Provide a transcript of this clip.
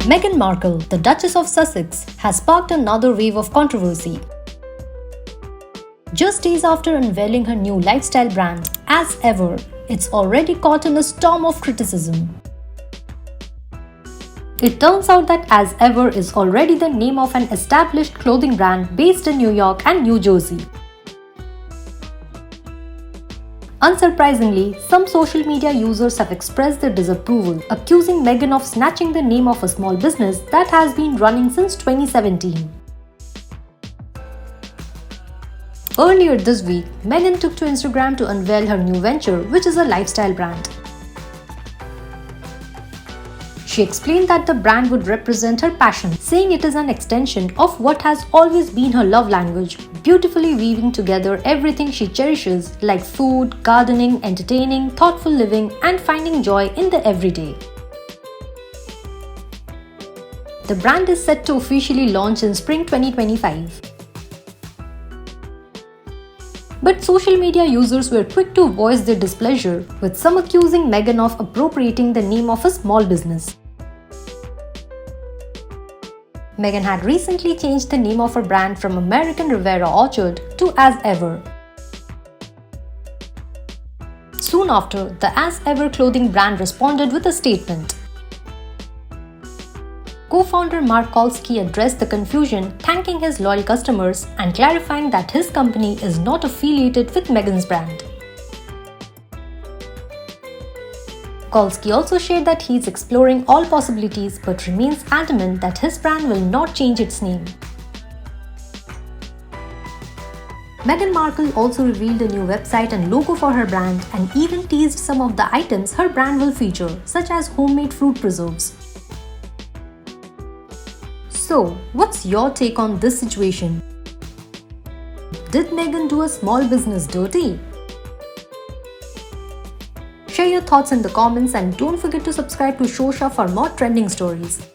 Meghan Markle, the Duchess of Sussex, has sparked another wave of controversy. Just days after unveiling her new lifestyle brand, As Ever, it's already caught in a storm of criticism. It turns out that As Ever is already the name of an established clothing brand based in New York and New Jersey. Unsurprisingly, some social media users have expressed their disapproval, accusing Meghan of snatching the name of a small business that has been running since 2017. Earlier this week, Meghan took to Instagram to unveil her new venture, which is a lifestyle brand. She explained that the brand would represent her passion, saying it is an extension of what has always been her love language, beautifully weaving together everything she cherishes like food, gardening, entertaining, thoughtful living, and finding joy in the everyday. The brand is set to officially launch in spring 2025. But social media users were quick to voice their displeasure, with some accusing Meghan of appropriating the name of a small business. Meghan had recently changed the name of her brand from American Riviera Orchard to As Ever. Soon after, the As Ever clothing brand responded with a statement. Co-founder Mark addressed the confusion, thanking his loyal customers and clarifying that his company is not affiliated with Meghan's brand. Kolsky also shared that he is exploring all possibilities but remains adamant that his brand will not change its name. Meghan Markle also revealed a new website and logo for her brand and even teased some of the items her brand will feature, such as homemade fruit preserves. So, what's your take on this situation? Did Meghan do a small business dirty? Share your thoughts in the comments and don't forget to subscribe to Showsha for more trending stories.